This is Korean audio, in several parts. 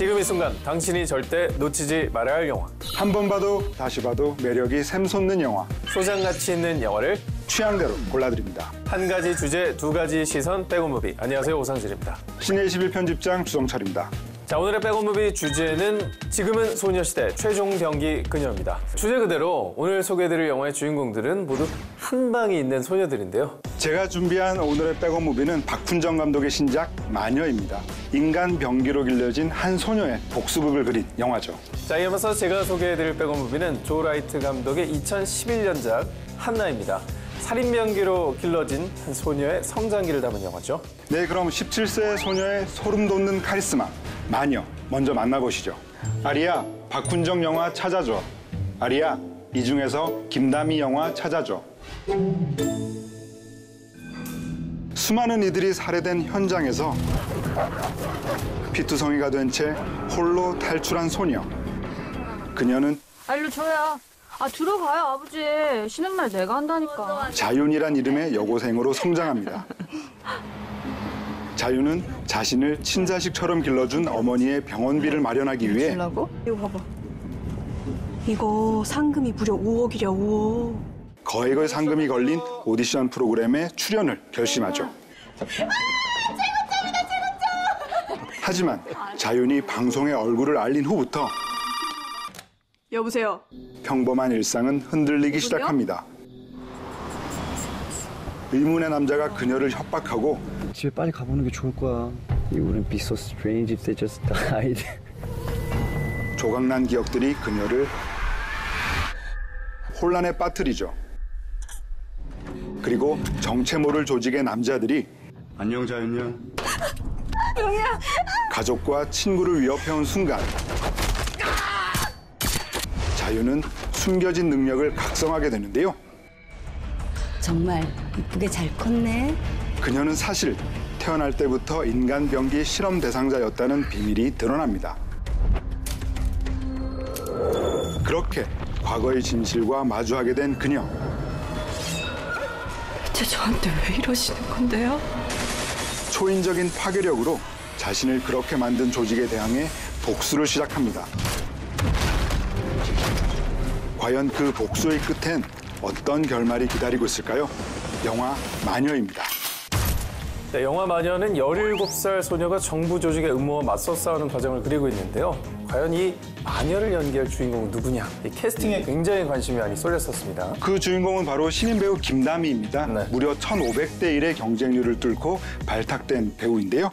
지금 이 순간 당신이 절대 놓치지 말아야 할 영화. 한 번 봐도 다시 봐도 매력이 샘솟는 영화. 소장가치 있는 영화를 취향대로 골라드립니다. 한 가지 주제, 두 가지 시선, 백오무비. 안녕하세요, 오상진입니다. 신의 21 편집장 주성철입니다. 자, 오늘의 백오무비 주제는 지금은 소녀시대 최종병기 그녀입니다. 주제 그대로 오늘 소개해드릴 영화의 주인공들은 모두 한 방이 있는 소녀들인데요. 제가 준비한 오늘의 백업무비는 박훈정 감독의 신작 마녀입니다. 인간 병기로 길러진 한 소녀의 복수극을 그린 영화죠. 자, 이어서 제가 소개해드릴 백오무비는 조 라이트 감독의 2011년작 한나입니다. 살인병기로 길러진 한 소녀의 성장기를 담은 영화죠. 네, 그럼 17세 소녀의 소름 돋는 카리스마 마녀 먼저 만나보시죠. 아리야, 박훈정 영화 찾아줘. 아리야, 이 중에서 김다미 영화 찾아줘. 수많은 이들이 살해된 현장에서 피투성이가 된 채 홀로 탈출한 소녀. 그녀는 알려줘요. 들어가요, 아버지. 쉬는 날 내가 한다니까. 자윤이란 이름의 여고생으로 성장합니다. 자윤은 자신을 친자식처럼 길러준 어머니의 병원비를 마련하기 위해 주려고? 이거 봐봐. 이거 상금이 무려 5억이랴, 5억. 거액의 상금이 걸린 오디션 프로그램에 출연을 결심하죠. 하지만 자윤이 방송에 얼굴을 알린 후부터 여보세요. 평범한 일상은 흔들리기 시작합니다. 의문의 남자가 그녀를 협박하고 집에 빨리 가보는 게 좋을 거야. You wouldn't be so strange if they just died. 조각난 기억들이 그녀를 혼란에 빠뜨리죠. 그리고 정체 모를 조직의 남자들이 안녕 자윤이야. 가족과 친구를 위협해온 순간 자윤은 숨겨진 능력을 각성하게 되는데요. 정말 이쁘게 잘 컸네. 그녀는 사실 태어날 때부터 인간병기 실험 대상자였다는 비밀이 드러납니다. 그렇게 과거의 진실과 마주하게 된 그녀. 대체 저한테 왜 이러시는 건데요? 초인적인 파괴력으로 자신을 그렇게 만든 조직에 대항해 복수를 시작합니다. 과연 그 복수의 끝엔 어떤 결말이 기다리고 있을까요? 영화 마녀입니다. 네, 영화 마녀는 17살 소녀가 정부 조직의 음모와 맞서 싸우는 과정을 그리고 있는데요. 과연 이 마녀를 연기할 주인공은 누구냐? 이 캐스팅에 굉장히 관심이 많이 쏠렸었습니다. 그 주인공은 바로 신인 배우 김다미입니다. 네. 무려 1500대 1의 경쟁률을 뚫고 발탁된 배우인데요.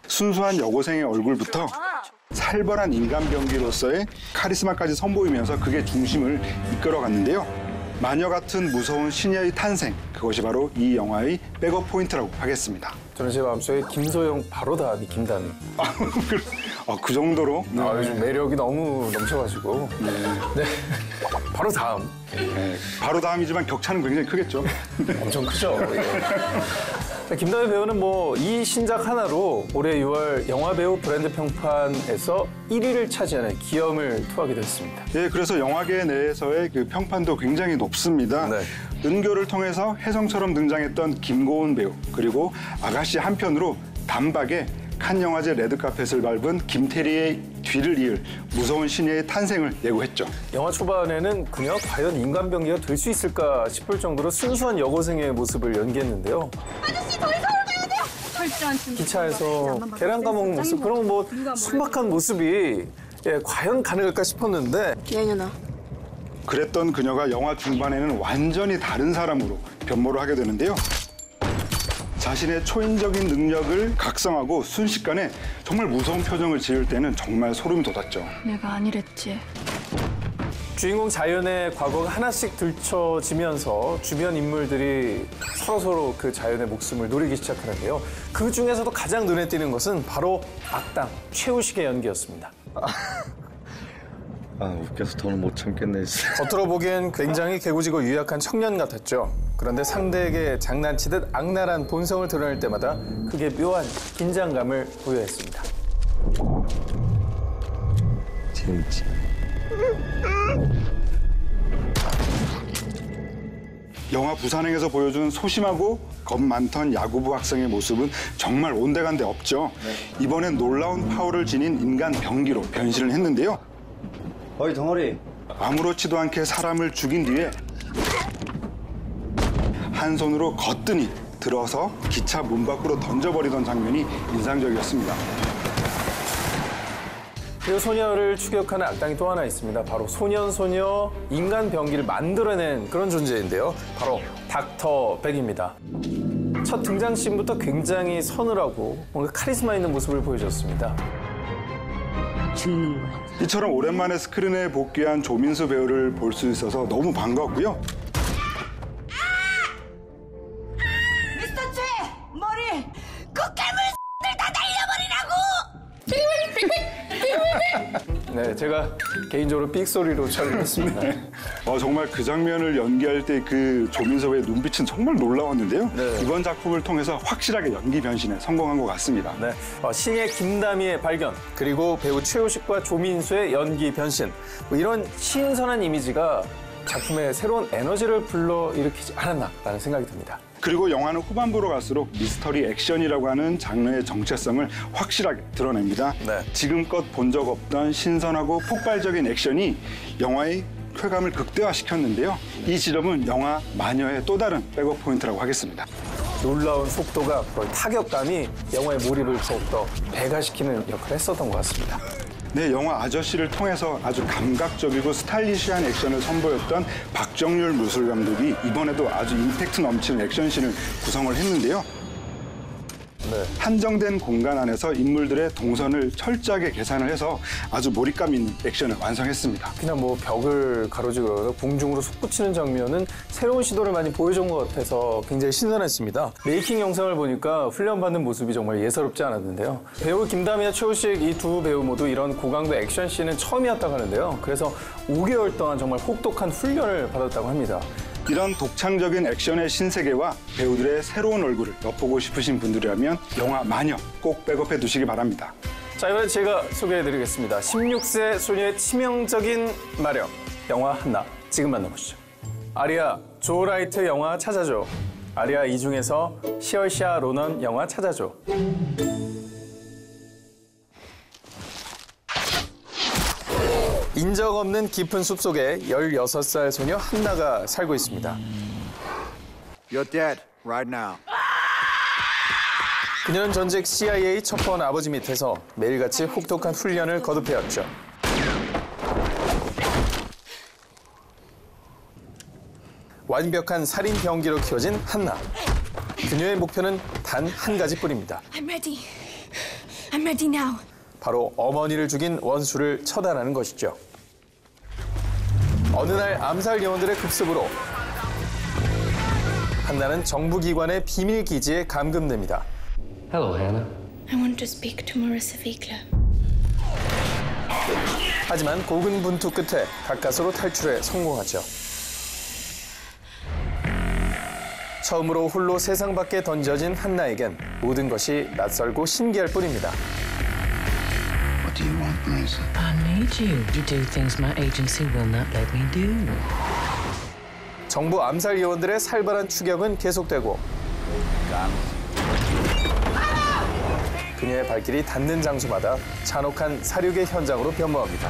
순수한 여고생의 얼굴부터 살벌한 인간병기로서의 카리스마까지 선보이면서 그게 중심을 이끌어갔는데요. 마녀 같은 무서운 시녀의 탄생, 그것이 바로 이 영화의 백업 포인트라고 하겠습니다. 저는 제 마음속에 김소영 바로 다음이 김다미. 그 정도로? 요즘 매력이 너무 넘쳐가지고. 네. 바로 다음. 네, 바로 다음이지만 격차는 굉장히 크겠죠. 엄청 크죠. 예. 김다미 배우는 이 신작 하나로 올해 6월 영화배우 브랜드 평판에서 1위를 차지하는 기염을 토하게 됐습니다. 예, 그래서 영화계 내에서의 그 평판도 굉장히 높습니다. 네. 은교를 통해서 혜성처럼 등장했던 김고은 배우, 그리고 아가씨 한편으로 단박에 칸 영화제 레드카펫을 밟은 김태리의 뒤를 이을 무서운 시녀의 탄생을 예고했죠. 영화 초반에는 그녀가 과연 인간병기가 될 수 있을까 싶을 정도로 순수한 여고생의 모습을 연기했는데요. 아저씨, 저희 서울 가야 돼요! 철저한 준비. 기차에서 계란 까먹는 모습, 그런 순박한 모습이 과연 가능할까 싶었는데 기현이나. 그랬던 그녀가 영화 중반에는 완전히 다른 사람으로 변모를 하게 되는데요. 자신의 초인적인 능력을 각성하고 순식간에 정말 무서운 표정을 지을 때는 정말 소름이 돋았죠. 내가 아니랬지. 주인공 자연의 과거가 하나씩 들춰지면서 주변 인물들이 서로서로 그 자연의 목숨을 노리기 시작하는데요. 그 중에서도 가장 눈에 띄는 것은 바로 악당 최우식의 연기였습니다. 웃겨서 더는 못 참겠네. 겉으로 보기엔 굉장히 개구지고 유약한 청년 같았죠. 그런데 상대에게 장난치듯 악랄한 본성을 드러낼 때마다 그게 묘한 긴장감을 부여했습니다. 재밌지. 영화 부산행에서 보여준 소심하고 겁 많던 야구부 학생의 모습은 정말 온데간데 없죠. 이번엔 놀라운 파워를 지닌 인간 병기로 변신을 했는데요. 어이 덩어리. 아무렇지도 않게 사람을 죽인 뒤에 한 손으로 거뜬히 들어서 기차 문 밖으로 던져버리던 장면이 인상적이었습니다. 그리고 소녀를 추격하는 악당이 또 하나 있습니다. 바로 소년소녀 인간 병기를 만들어낸 그런 존재인데요. 바로 닥터 백입니다. 첫 등장씬부터 굉장히 서늘하고 뭔가 카리스마 있는 모습을 보여줬습니다. 죽는 거야. 이처럼 오랜만에 스크린에 복귀한 조민수 배우를 볼 수 있어서 너무 반가웠고요. 미스터 최! 머리! 그 괴물들 다 날려버리라고! 네, 제가 개인적으로 삑소리로 촬영했습니다. 정말 그 장면을 연기할 때 그 조민수 배우의 눈빛은 정말 놀라웠는데요. 네. 이번 작품을 통해서 확실하게 연기 변신에 성공한 것 같습니다. 네, 신예 김다미의 발견, 그리고 배우 최우식과 조민수의 연기 변신, 뭐 이런 신선한 이미지가 작품에 새로운 에너지를 불러일으키지 않았나라는 생각이 듭니다. 그리고 영화는 후반부로 갈수록 미스터리 액션이라고 하는 장르의 정체성을 확실하게 드러냅니다. 네. 지금껏 본 적 없던 신선하고 폭발적인 액션이 영화의 쾌감을 극대화시켰는데요. 이 지점은 영화 마녀의 또 다른 백업 포인트라고 하겠습니다. 놀라운 속도가 거의 타격감이 영화의 몰입을 더욱더 배가시키는 역할을 했었던 것 같습니다. 네, 영화 아저씨를 통해서 아주 감각적이고 스타일리시한 액션을 선보였던 박정률 무술 감독이 이번에도 아주 임팩트 넘치는 액션씬을 구성을 했는데요. 네. 한정된 공간 안에서 인물들의 동선을 철저하게 계산을 해서 아주 몰입감 있는 액션을 완성했습니다. 그냥 뭐 벽을 가로지르거나 공중으로 솟구치는 장면은 새로운 시도를 많이 보여준 것 같아서 굉장히 신선했습니다. 메이킹 영상을 보니까 훈련받는 모습이 정말 예사롭지 않았는데요. 배우 김다미와 최우식 이 두 배우 모두 이런 고강도 액션씬은 처음이었다고 하는데요. 그래서 5개월 동안 정말 혹독한 훈련을 받았다고 합니다. 이런 독창적인 액션의 신세계와 배우들의 새로운 얼굴을 엿보고 싶으신 분들이라면 영화 마녀 꼭 백업해 두시기 바랍니다. 자, 이번엔 제가 소개해드리겠습니다. 16세 소녀의 치명적인 마력, 영화 한나. 지금 만나보시죠. 아리아, 조 라이트 영화 찾아줘. 아리아 이 중에서 시얼샤 로넌 영화 찾아줘. 인적 없는 깊은 숲속에 16살 소녀 한나가 살고 있습니다. You're dead right now. 그녀는 전직 CIA 첩보원 아버지 밑에서 매일같이 혹독한 훈련을 거듭해왔죠. 완벽한 살인 병기로 키워진 한나. 그녀의 목표는 단 한 가지뿐입니다. I'm ready. I'm ready now. 바로 어머니를 죽인 원수를 처단하는 것이죠. 어느 날 암살 요원들의 급습으로 한나는 정부기관의 비밀 기지에 감금됩니다. Hello, Hannah. I want to speak to Marissa Wiegler. 하지만 고군분투 끝에 가까스로 탈출에 성공하죠. 처음으로 홀로 세상 밖에 던져진 한나에겐 모든 것이 낯설고 신기할 뿐입니다. What do you want, Marissa? I need you to do things my agency will not let me do. 정부 암살 요원들의 살벌한 추격은 계속되고 그녀의 발길이 닿는 장소마다 잔혹한 살육의 현장으로 변모합니다.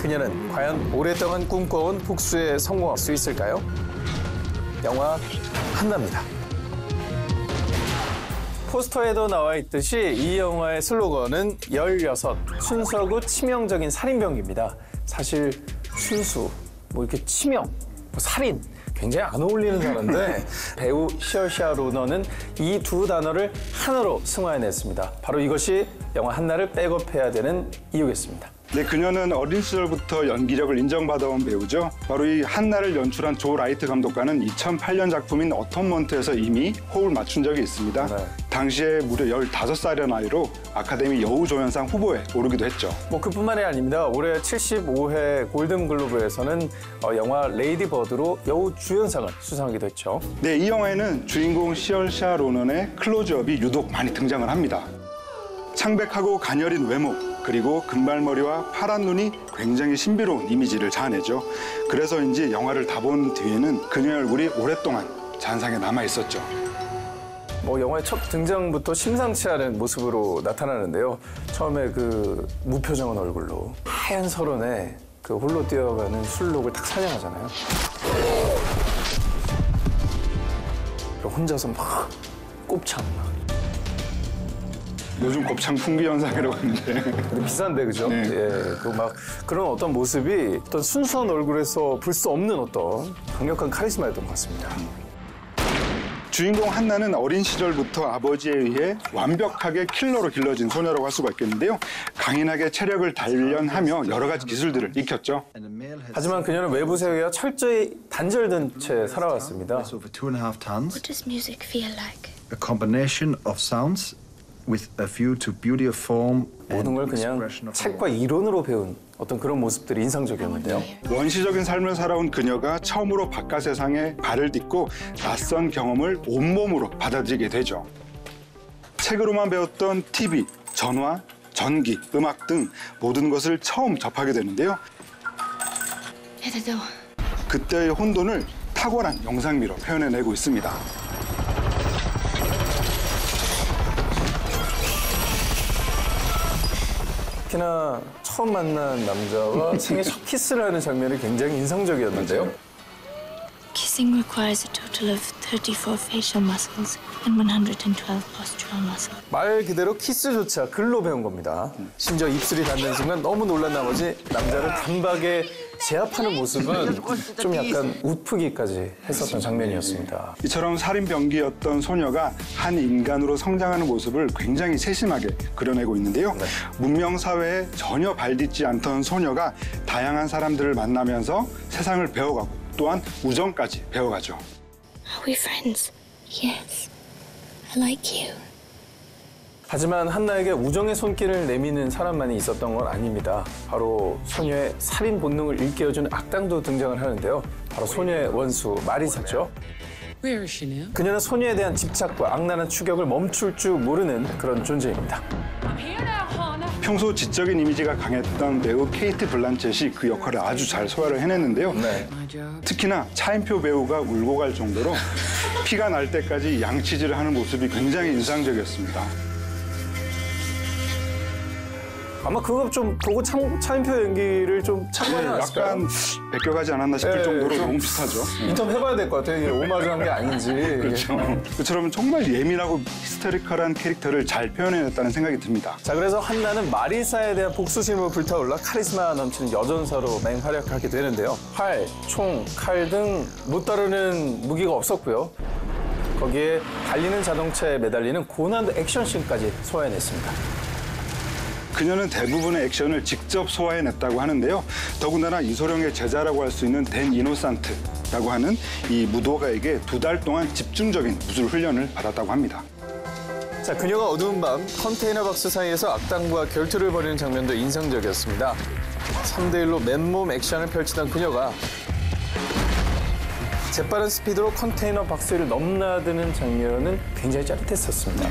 그녀는 과연 오랫동안 꿈꿔온 복수에 성공할 수 있을까요? 영화 한나입니다. 포스터에도 나와 있듯이 이 영화의 슬로건은 16, 순수하고 치명적인 살인병기입니다. 사실 순수, 뭐 이렇게 치명, 뭐 살인 굉장히 안 어울리는 단어인데 배우 시얼샤 로넌은 이 두 단어를 하나로 승화해냈습니다. 바로 이것이 영화 한나를 백업해야 되는 이유겠습니다. 네, 그녀는 어린 시절부터 연기력을 인정받아온 배우죠. 바로 이 한나를 연출한 조 라이트 감독과는 2008년 작품인 어텀먼트에서 이미 호흡을 맞춘 적이 있습니다. 네. 당시에 무려 15살의 나이로 아카데미 여우조연상 후보에 오르기도 했죠. 뭐 그뿐만이 아닙니다. 올해 75회 골든글로브에서는 영화 레이디 버드로 여우 주연상을 수상하기도 했죠. 네, 이 영화에는 주인공 시얼샤 로넌의 클로즈업이 유독 많이 등장을 합니다. 창백하고 가녀린 외모, 그리고 금발머리와 파란 눈이 굉장히 신비로운 이미지를 자아내죠. 그래서인지 영화를 다 본 뒤에는 그녀의 얼굴이 오랫동안 잔상에 남아 있었죠. 영화의 첫 등장부터 심상치 않은 모습으로 나타나는데요. 처음에 그 무표정한 얼굴로 하얀 설원에 그 홀로 뛰어가는 술록을 딱 사냥하잖아요. 혼자서 막 곱창 막. 요즘 곱창 풍기 현상이라고 하는데. 근데 비싼데 그죠? 네. 예, 그 막 그런 어떤 모습이 어떤 순수한 얼굴에서 볼 수 없는 어떤 강력한 카리스마였던 것 같습니다. 주인공 한나는 어린 시절부터 아버지에 의해 완벽하게 킬러로 길러진 소녀라고 할 수가 있겠는데요. 강인하게 체력을 단련하며 여러 가지 기술들을 익혔죠. 하지만 그녀는 외부 세계와 철저히 단절된 채 살아왔습니다. Over 2.5 tons. What does music feel like? A combination of sounds with a view to beauty of form 모든 걸 그냥 expression of 책과 이론으로 배운 어떤 그런 모습들이 인상적이었는데요. 원시적인 삶을 살아온 그녀가 처음으로 바깥 세상에 발을 딛고 낯선 경험을 온몸으로 받아들이게 되죠. 책으로만 배웠던 TV, 전화, 전기, 음악 등 모든 것을 처음 접하게 되는데요. At the door. 그때의 혼돈을 탁월한 영상미로 표현해내고 있습니다. 특히나 처음 만난 남자와 생애 첫 키스를 하는 장면이 굉장히 인상적이었는데요. Kissing requires a total of 34 facial muscles and 112 postural muscles. 말 그대로 키스조차 글로 배운 겁니다. 심지어 입술이 닿는 순간 너무 놀란 나머지 남자를 단박에 제압하는 모습은 좀 약간 웃프기까지 했었던 장면이었습니다. 이처럼 살인병기였던 소녀가 한 인간으로 성장하는 모습을 굉장히 세심하게 그려내고 있는데요. 문명 사회에 전혀 발딛지 않던 소녀가 다양한 사람들을 만나면서 세상을 배워가고 또한 우정까지 배워가죠. Are we friends? Yes. I like you. 하지만 한나에게 우정의 손길을 내미는 사람만이 있었던 건 아닙니다. 바로 소녀의 살인 본능을 일깨워주는 악당도 등장을 하는데요. 바로 소녀의 원수 마리사죠. Where is she now? 그녀는 소녀에 대한 집착과 악랄한 추격을 멈출 줄 모르는 그런 존재입니다. 평소 지적인 이미지가 강했던 배우 케이트 블란쳇이 그 역할을 아주 잘 소화를 해냈는데요. My job. 특히나 차인표 배우가 울고 갈 정도로 피가 날 때까지 양치질을 하는 모습이 굉장히 인상적이었습니다. 아마 그거 좀 보고 차인표 연기를 좀 참고하지 않았을까요? 약간 베껴가지 않았나 싶을 네, 정도로 좀 너무 비슷하죠. 인터뷰 해봐야 될 것 같아요. 이게 오마주한 게 아닌지. 그렇죠. 그처럼 정말 예민하고 히스테리컬한 캐릭터를 잘 표현해냈다는 생각이 듭니다. 자, 그래서 한나는 마리사에 대한 복수심으로 불타올라 카리스마 넘치는 여전사로 맹활약하게 되는데요. 활, 총, 칼 등 못 다루는 무기가 없었고요. 거기에 달리는 자동차에 매달리는 고난도 액션씬까지 소화해냈습니다. 그녀는 대부분의 액션을 직접 소화해냈다고 하는데요. 더군다나 이소룡의 제자라고 할 수 있는 댄 이노산트라고 하는 이 무도가에게 2달 동안 집중적인 무술 훈련을 받았다고 합니다. 자, 그녀가 어두운 밤 컨테이너 박스 사이에서 악당과 결투를 벌이는 장면도 인상적이었습니다. 3대1로 맨몸 액션을 펼치던 그녀가 재빠른 스피드로 컨테이너 박스를 넘나드는 장면은 굉장히 짜릿했었습니다.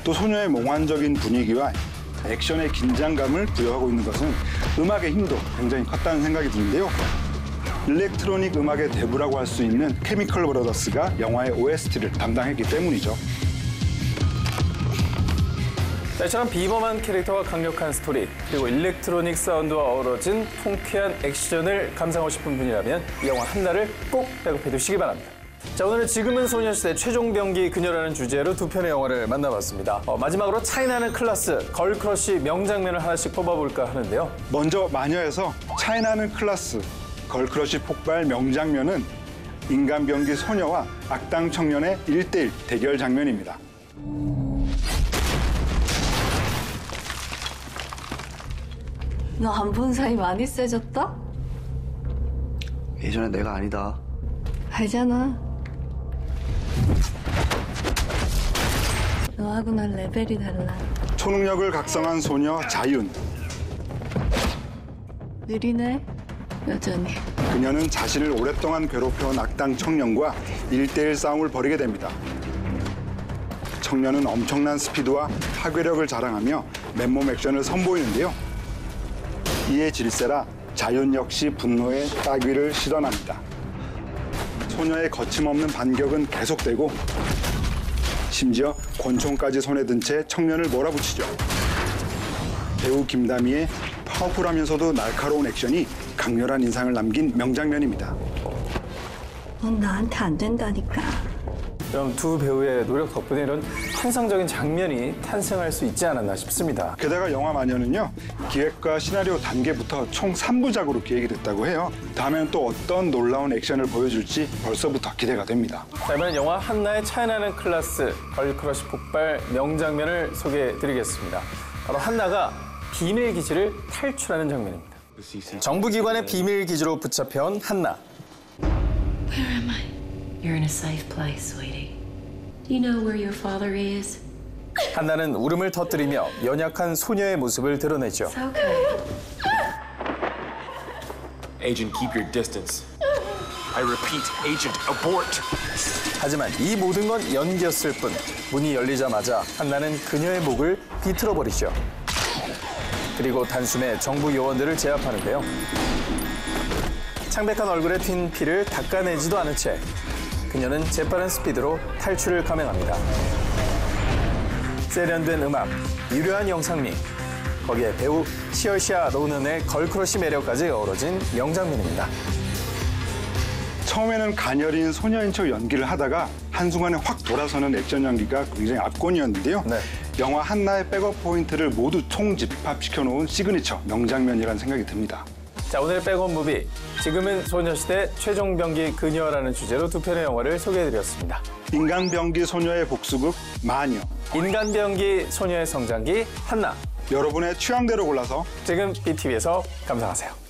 또 소녀의 몽환적인 분위기와 액션의 긴장감을 부여하고 있는 것은 음악의 힘도 굉장히 컸다는 생각이 드는데요. 일렉트로닉 음악의 대부라고 할 수 있는 케미컬 브라더스가 영화의 OST를 담당했기 때문이죠. 자, 이처럼 비범한 캐릭터와 강력한 스토리, 그리고 일렉트로닉 사운드와 어우러진 통쾌한 액션을 감상하고 싶은 분이라면 이 영화 한나를 꼭 배급해 두시기 바랍니다. 자, 오늘은 지금은 소녀시대 최종병기 그녀라는 주제로 2편의 영화를 만나봤습니다. 마지막으로 차이나는 클라스, 걸크러쉬 명장면을 하나씩 뽑아볼까 하는데요. 먼저 마녀에서 차이나는 클라스, 걸크러쉬 폭발 명장면은 인간병기 소녀와 악당 청년의 1대1 대결 장면입니다. 너 안 본 사이 많이 세졌다? 예전에 내가 아니다. 알잖아. 너하고 난 레벨이 달라. 초능력을 각성한 소녀 자윤. 느리네, 여전히. 그녀는 자신을 오랫동안 괴롭혀온 악당 청년과 1대1 싸움을 벌이게 됩니다. 청년은 엄청난 스피드와 파괴력을 자랑하며 맨몸 액션을 선보이는데요. 이에 질세라 자윤 역시 분노의 따귀를 실현합니다. 소녀의 거침없는 반격은 계속되고 심지어 권총까지 손에 든 채 청년을 몰아붙이죠. 배우 김다미의 파워풀하면서도 날카로운 액션이 강렬한 인상을 남긴 명장면입니다. 넌 나한테 안 된다니까. 그럼 두 배우의 노력 덕분에 이런 환상적인 장면이 탄생할 수 있지 않았나 싶습니다. 게다가 영화 마녀는요, 기획과 시나리오 단계부터 총 3부작으로 기획이 됐다고 해요. 다음에는 또 어떤 놀라운 액션을 보여줄지 벌써부터 기대가 됩니다. 자, 이번엔 영화 한나의 차이나는 클라스 걸크러쉬 폭발 명장면을 소개해드리겠습니다. 바로 한나가 비밀 기지를 탈출하는 장면입니다. 정부기관의 비밀 기지로 붙잡혀온 한나. Where am I? You're in a safe place, sweetie. Do you know where your father is? 한나는 울음을 터뜨리며 연약한 소녀의 모습을 드러내죠. Okay. Agent, keep your distance. I repeat, Agent, abort. 하지만 이 모든 건 연기였을 뿐 문이 열리자마자 한나는 그녀의 목을 비틀어버리죠. 그리고 단숨에 정부 요원들을 제압하는데요. 창백한 얼굴에 튄 피를 닦아내지도 않은 채 그녀는 재빠른 스피드로 탈출을 감행합니다. 세련된 음악, 유려한 영상미, 거기에 배우 시얼시아 로넌의 걸크러쉬 매력까지 어우러진 명장면입니다. 처음에는 가녀린 소녀인 척 연기를 하다가 한순간에 확 돌아서는 액션 연기가 굉장히 압권이었는데요. 네. 영화 한나의 백업 포인트를 모두 총집합시켜 놓은 시그니처 명장면이라는 생각이 듭니다. 자, 오늘의 백업 무비, 지금은 소녀시대 최종병기 그녀라는 주제로 두 편의 영화를 소개해드렸습니다. 인간병기 소녀의 복수극 마녀, 인간병기 소녀의 성장기 한나. 여러분의 취향대로 골라서 지금 BTV에서 감상하세요.